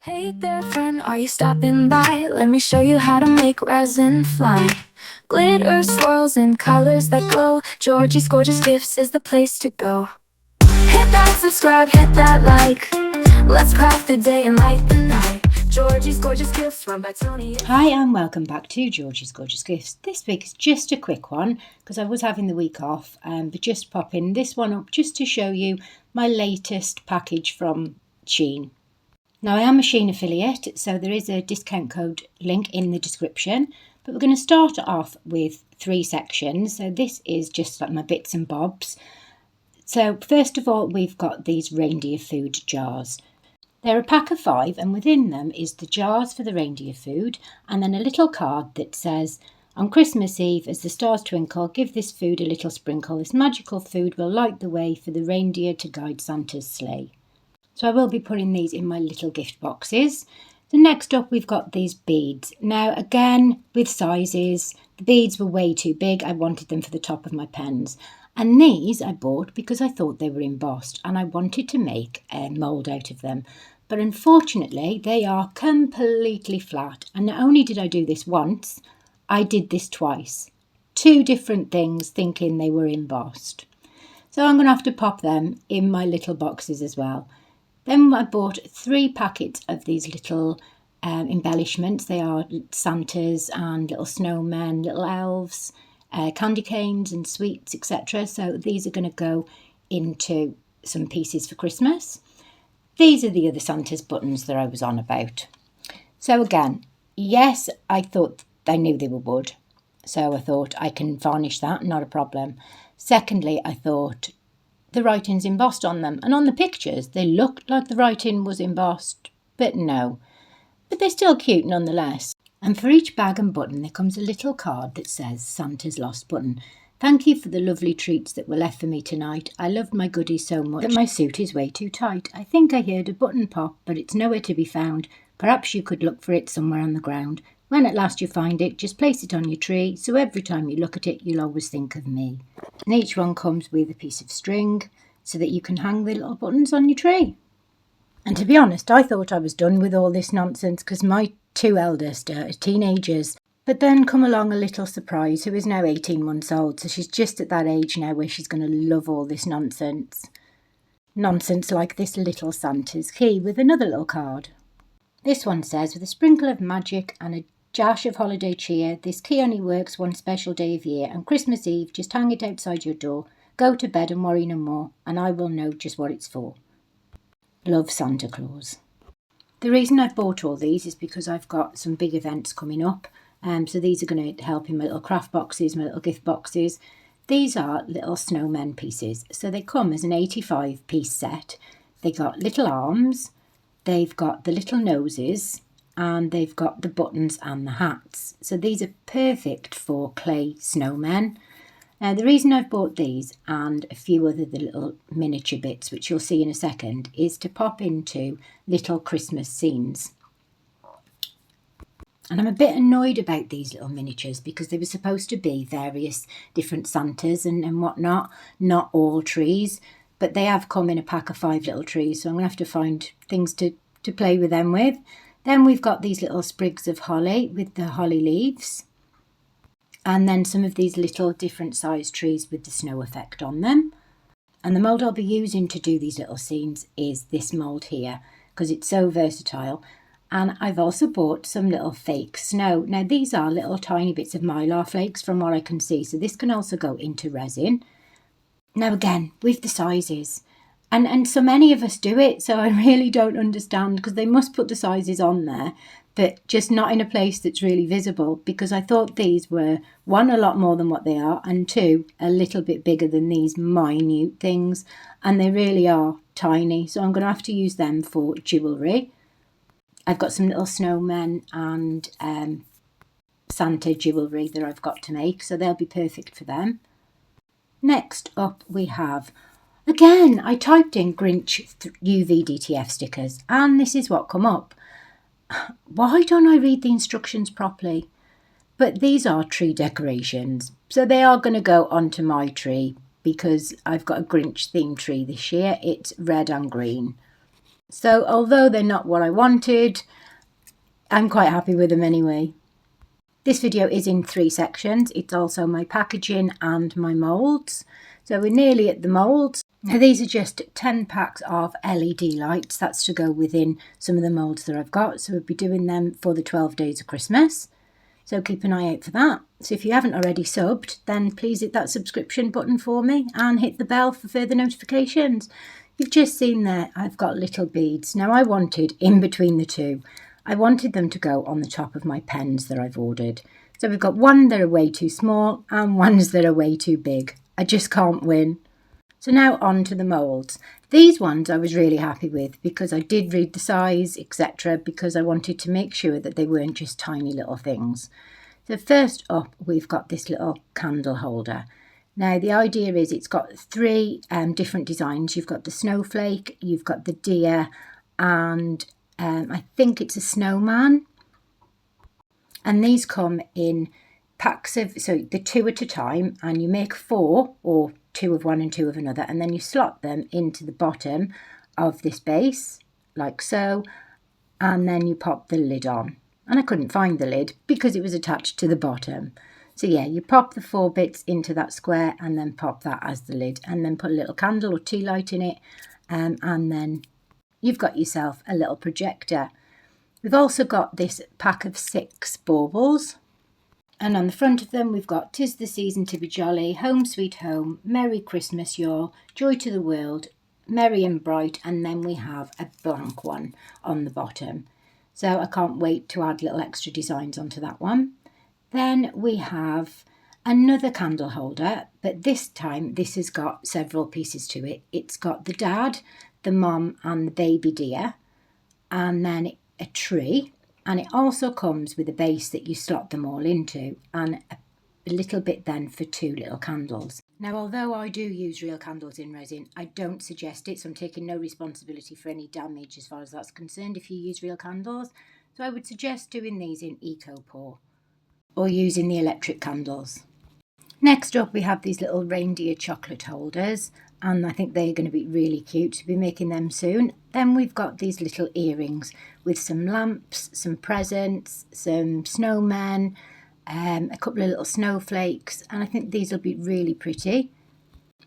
Hey there friend, are you stopping by? Let me show you how to make resin fly. Glitter swirls in colors that glow. Georgie's Gorgeous Gifts is the place to go. Hit that subscribe, hit that like. Let's craft the day and light the night. Georgie's Gorgeous Gifts run by Tony. Hi and welcome back to Georgie's Gorgeous Gifts. This week is just a quick one because I was having the week off, but just popping this one up just to show you my latest package from SHEIN. Now I am a SHEIN affiliate, so there is a discount code link in the description, but we're going to start off with 3 sections. So this is just like my bits and bobs. So first of all, we've got these reindeer food jars. They're a pack of 5 and within them is the jars for the reindeer food and then a little card that says, on Christmas Eve as the stars twinkle, give this food a little sprinkle. This magical food will light the way for the reindeer to guide Santa's sleigh. So I will be putting these in my little gift boxes. So next up we've got these beads. Now again with sizes, the beads were way too big. I wanted them for the top of my pens. And these I bought because I thought they were embossed and I wanted to make a mould out of them. But unfortunately they are completely flat. And not only did I do this once, I did this twice. 2 different things thinking they were embossed. So I'm going to have to pop them in my little boxes as well. Then I bought 3 packets of these little embellishments. They are Santas and little snowmen, little elves, candy canes and sweets, etc. So these are going to go into some pieces for Christmas. These are the other Santa's buttons that I was on about. So again, yes, I knew they were wood. So I thought I can varnish that, not a problem. Secondly, I thought the writing's embossed on them, and on the pictures they looked like the writing was embossed, but no. But they're still cute nonetheless. And for each bag and button there comes a little card that says Santa's lost button. Thank you for the lovely treats that were left for me tonight. I loved my goodies so much that my suit is way too tight. I think I heard a button pop, but it's nowhere to be found. Perhaps you could look for it somewhere on the ground. When at last you find it, just place it on your tree, so every time you look at it, you'll always think of me. And each one comes with a piece of string, so that you can hang the little buttons on your tree. And to be honest, I thought I was done with all this nonsense, because my 2 eldest are teenagers. But then come along a little surprise, who is now 18 months old, so she's just at that age now where she's going to love all this nonsense. Nonsense like this little Santa's key with another little card. This one says, with a sprinkle of magic and a dash of holiday cheer, this key only works one special day of year, and Christmas Eve, just hang it outside your door. Go to bed and worry no more, and I will know just what it's for. Love, Santa Claus. The reason I've bought all these is because I've got some big events coming up, so these are going to help in my little craft boxes, my little gift boxes. These are little snowmen pieces, so they come as an 85-piece set. They got little arms, they've got the little noses, and they've got the buttons and the hats. So these are perfect for clay snowmen. Now the reason I've bought these and a few other the little miniature bits, which you'll see in a second, is to pop into little Christmas scenes. And I'm a bit annoyed about these little miniatures because they were supposed to be various different Santas and whatnot, not all trees, but they have come in a pack of 5 little trees, so I'm going to have to find things to play with them with. Then we've got these little sprigs of holly with the holly leaves. And then some of these little different sized trees with the snow effect on them. And the mould I'll be using to do these little scenes is this mould here, because it's so versatile. And I've also bought some little fake snow. Now these are little tiny bits of mylar flakes from what I can see, so this can also go into resin. Now again, with the sizes. And so many of us do it, so I really don't understand, because they must put the sizes on there, but just not in a place that's really visible, because I thought these were, 1, a lot more than what they are, and 2, a little bit bigger than these minute things, and they really are tiny, so I'm going to have to use them for jewellery. I've got some little snowmen and Santa jewellery that I've got to make, so they'll be perfect for them. Next up we have, again, I typed in Grinch UV DTF stickers, and this is what come up. Why don't I read the instructions properly? But these are tree decorations, so they are going to go onto my tree because I've got a Grinch themed tree this year. It's red and green. So although they're not what I wanted, I'm quite happy with them anyway. This video is in 3 sections. It's also my packaging and my moulds. So we're nearly at the moulds. Now these are just 10 packs of LED lights. That's to go within some of the moulds that I've got. So we'll be doing them for the 12 days of Christmas. So keep an eye out for that. So if you haven't already subbed, then please hit that subscription button for me and hit the bell for further notifications. You've just seen there, I've got little beads. Now I wanted in between the two. I wanted them to go on the top of my pens that I've ordered. So we've got one that are way too small and ones that are way too big. I just can't win. So now on to the moulds. These ones I was really happy with because I did read the size, etc., because I wanted to make sure that they weren't just tiny little things. So first up, we've got this little candle holder. Now the idea is it's got 3 different designs. You've got the snowflake, you've got the deer, and I think it's a snowman. And these come in packs of, so the 2 at a time, and you make 4, or 2 of one and 2 of another, and then you slot them into the bottom of this base like so, and then you pop the lid on. And I couldn't find the lid because it was attached to the bottom. So yeah, you pop the 4 bits into that square and then pop that as the lid, and then put a little candle or tea light in it, and then you've got yourself a little projector. We've also got this pack of 6 baubles. And on the front of them, we've got 'Tis the season to be jolly, home sweet home, Merry Christmas y'all, joy to the world, merry and bright, and then we have a blank one on the bottom. So I can't wait to add little extra designs onto that one. Then we have another candle holder, but this time this has got several pieces to it. It's got the dad, the mum and the baby deer, and then a tree. And it also comes with a base that you slot them all into, and a little bit then for 2 little candles. Now, although I do use real candles in resin, I don't suggest it, so I'm taking no responsibility for any damage as far as that's concerned if you use real candles. So I would suggest doing these in eco-pour or using the electric candles. Next up, we have these little reindeer chocolate holders, and I think they're going to be really cute. To be making them soon. Then we've got these little earrings with some lamps, some presents, some snowmen, a couple of little snowflakes, and I think these will be really pretty.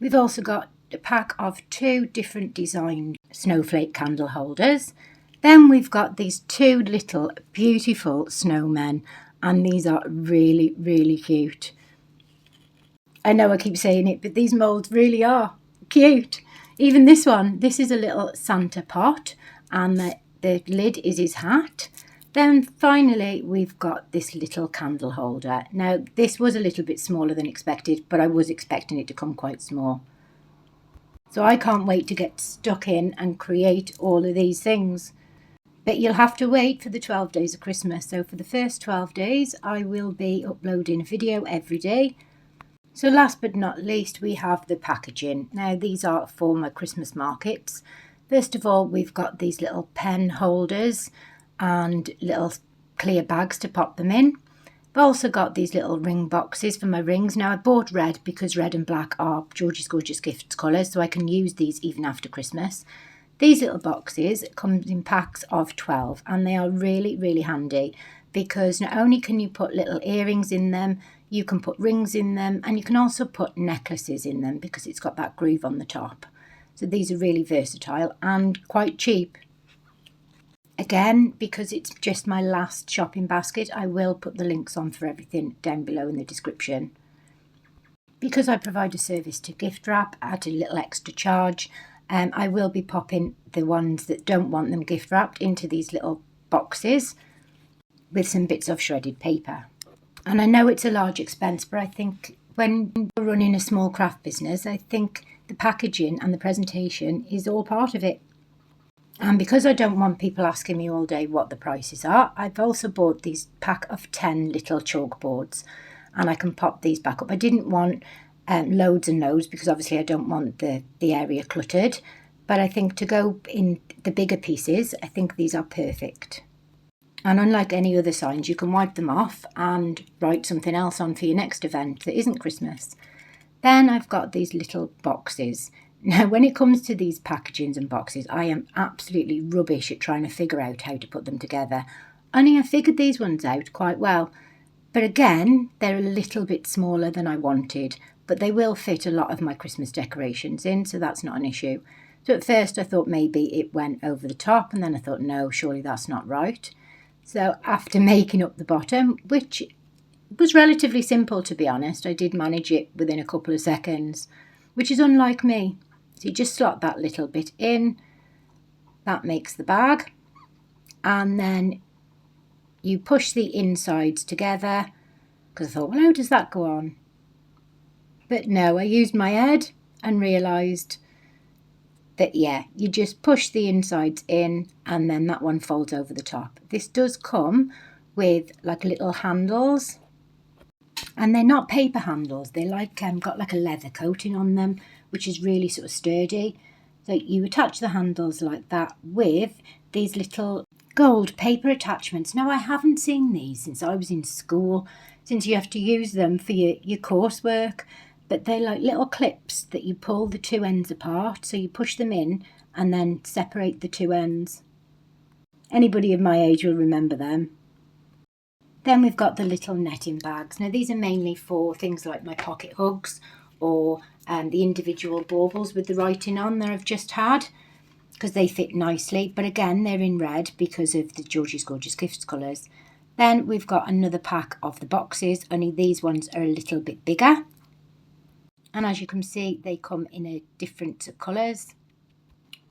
We've also got a pack of 2 different designed snowflake candle holders. Then we've got these 2 little beautiful snowmen, and these are really, really cute. I know I keep saying it, but these moulds really are cute. Even this one, this is a little Santa pot, and the lid is his hat. Then finally, we've got this little candle holder. Now, this was a little bit smaller than expected, but I was expecting it to come quite small. So I can't wait to get stuck in and create all of these things. But you'll have to wait for the 12 days of Christmas. So for the first 12 days, I will be uploading a video every day. So last but not least, we have the packaging. Now these are for my Christmas markets. First of all, we've got these little pen holders and little clear bags to pop them in. I've also got these little ring boxes for my rings. Now I bought red because red and black are Georgie's Gorgeous Gifts colours, so I can use these even after Christmas. These little boxes come in packs of 12, and they are really, really handy because not only can you put little earrings in them, you can put rings in them, and you can also put necklaces in them because it's got that groove on the top. So these are really versatile and quite cheap. Again, because it's just my last shopping basket, I will put the links on for everything down below in the description. Because I provide a service to gift wrap at a little extra charge, I will be popping the ones that don't want them gift wrapped into these little boxes with some bits of shredded paper. And I know it's a large expense, but I think when you're running a small craft business, I think the packaging and the presentation is all part of it. And because I don't want people asking me all day what the prices are, I've also bought these pack of 10 little chalkboards, and I can pop these back up. I didn't want loads and loads because obviously I don't want the area cluttered, but I think to go in the bigger pieces, I think these are perfect. And unlike any other signs, you can wipe them off and write something else on for your next event that isn't Christmas. Then I've got these little boxes. Now, when it comes to these packagings and boxes, I am absolutely rubbish at trying to figure out how to put them together. Only I figured these ones out quite well. But again, they're a little bit smaller than I wanted, but they will fit a lot of my Christmas decorations in, so that's not an issue. So at first I thought maybe it went over the top, and then I thought, no, surely that's not right. So after making up the bottom, which was relatively simple to be honest, I did manage it within a couple of seconds, which is unlike me. So you just slot that little bit in, that makes the bag, and then you push the insides together, because I thought, well, how does that go on? But no, I used my head and realised that, yeah, you just push the insides in and then that one folds over the top. This does come with like little handles, and they're not paper handles. They're like got like a leather coating on them, which is really sort of sturdy. So you attach the handles like that with these little gold paper attachments. Now, I haven't seen these since I was in school, since you have to use them for your coursework, but they're like little clips that you pull the two ends apart. So you push them in and then separate the two ends. Anybody of my age will remember them. Then we've got the little netting bags. Now, these are mainly for things like my pocket hugs or the individual baubles with the writing on that I've just had, because they fit nicely. But again, they're in red because of the Georgie's Gorgeous Gifts colours. Then we've got another pack of the boxes, only these ones are a little bit bigger. And as you can see, they come in a different colours.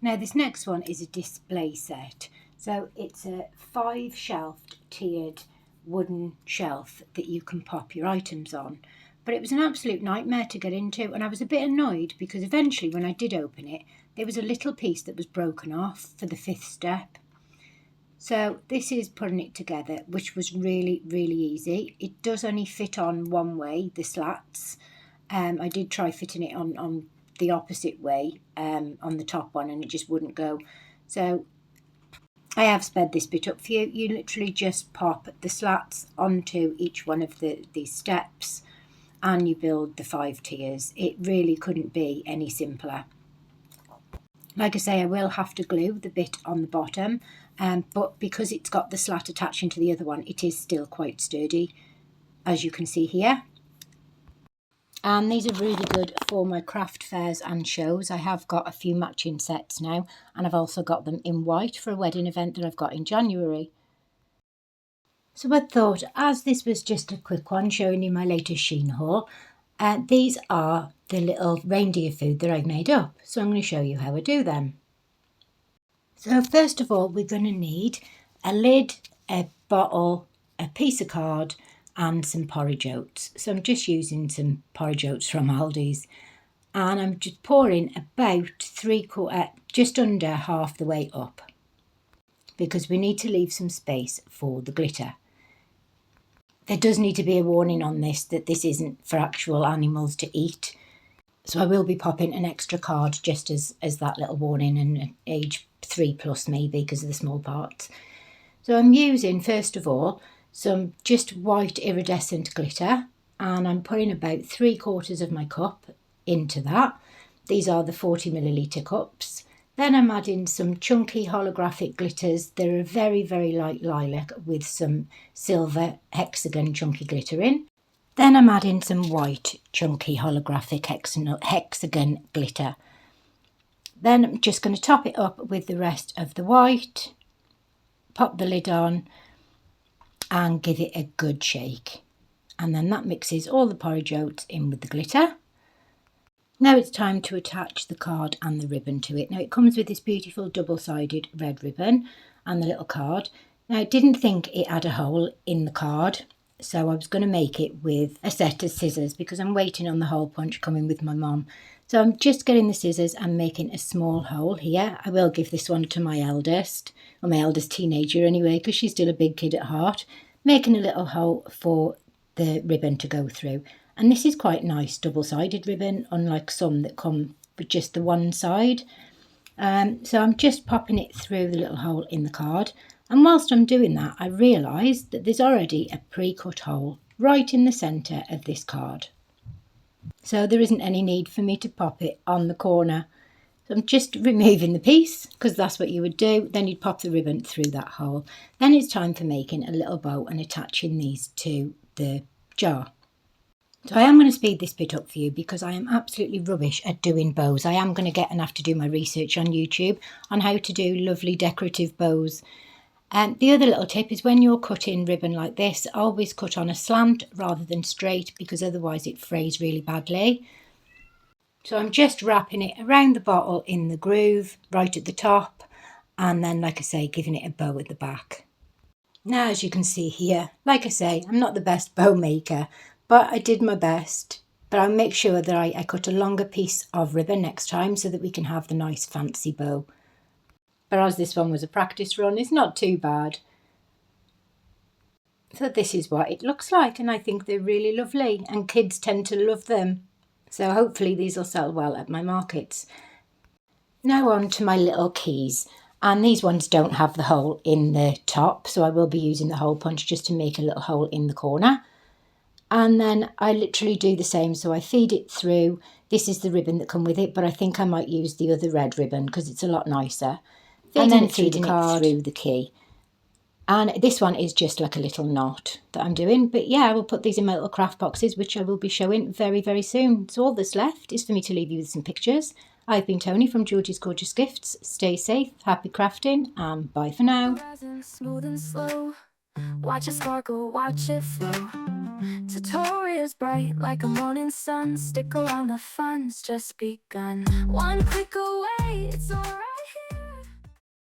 Now, this next one is a display set. So it's a 5-shelved tiered wooden shelf that you can pop your items on. But it was an absolute nightmare to get into, and I was a bit annoyed because eventually when I did open it, there was a little piece that was broken off for the 5th step. So this is putting it together, which was really, really easy. It does only fit on one way, the slats. I did try fitting it on the opposite way, on the top one, and it just wouldn't go. So I have sped this bit up for you. You literally just pop the slats onto each one of these steps and you build the 5 tiers. It really couldn't be any simpler. Like I say, I will have to glue the bit on the bottom, but because it's got the slat attaching to the other one, it is still quite sturdy, as you can see here. And these are really good for my craft fairs and shows. I have got a few matching sets now, and I've also got them in white for a wedding event that I've got in January. So I thought, as this was just a quick one showing you my latest SHEIN haul, these are the little reindeer food that I've made up. So I'm going to show you how I do them. So first of all, we're going to need a lid, a bottle, a piece of card, and some porridge oats. So I'm just using some porridge oats from Aldi's, and I'm just pouring about just under half the way up, because we need to leave some space for the glitter. There does need to be a warning on this that this isn't for actual animals to eat. So I will be popping an extra card just as that little warning, and age 3+ maybe because of the small parts. So I'm using, first of all, some just white iridescent glitter, and I'm putting about 3/4 of my cup into that. These are the 40ml cups. Then I'm adding some chunky holographic glitters. They're a very, very light lilac with some silver hexagon chunky glitter in. Then I'm adding some white chunky holographic hexagon glitter. Then I'm just going to top it up with the rest of the white, pop the lid on and give it a good shake. And then that mixes all the porridge oats in with the glitter. Now it's time to attach the card and the ribbon to it. Now it comes with this beautiful double-sided red ribbon and the little card. Now I didn't think it had a hole in the card, so I was going to make it with a set of scissors because I'm waiting on the hole punch coming with my mum. So I'm just getting the scissors and making a small hole here. I will give this one to my eldest, or my eldest teenager anyway, because she's still a big kid at heart. Making a little hole for the ribbon to go through. And this is quite nice double-sided ribbon, unlike some that come with just the one side. So I'm just popping it through the little hole in the card. And whilst I'm doing that, I realised that there's already a pre-cut hole right in the centre of this card. So there isn't any need for me to pop it on the corner So I'm just removing the piece because that's what you would do. Then you'd pop the ribbon through that hole. Then it's time for making a little bow and attaching these to the jar. So I am going to speed this bit up for you because I am absolutely rubbish at doing bows. I am going to get and have to do my research on YouTube on how to do lovely decorative bows. And the other little tip is when you're cutting ribbon like this, always cut on a slant rather than straight because otherwise it frays really badly. So I'm just wrapping it around the bottle in the groove right at the top, and then, like I say, giving it a bow at the back. Now, as you can see here, like I say, I'm not the best bow maker, but I did my best. But I'll make sure that I cut a longer piece of ribbon next time so that we can have the nice fancy bow. But as this one was a practice run, it's not too bad. So this is what it looks like, and I think they're really lovely, and kids tend to love them. So hopefully these will sell well at my markets. Now on to my little keys. And these ones don't have the hole in the top, so I will be using the hole punch just to make a little hole in the corner. And then I literally do the same, so I feed it through. This is the ribbon that come with it, but I think I might use the other red ribbon because it's a lot nicer. And then feeding it through the key. And this one is just like a little knot that I'm doing. But yeah, I will put these in my little craft boxes, which I will be showing very, very soon. So all that's left is for me to leave you with some pictures. I've been Tony from Georgie's Gorgeous Gifts. Stay safe, happy crafting, and bye for now. Smooth and slow. Watch it sparkle, watch it flow. Tutorials bright like a morning sun. Stick around, the fun's just begun. One click away, it's alright.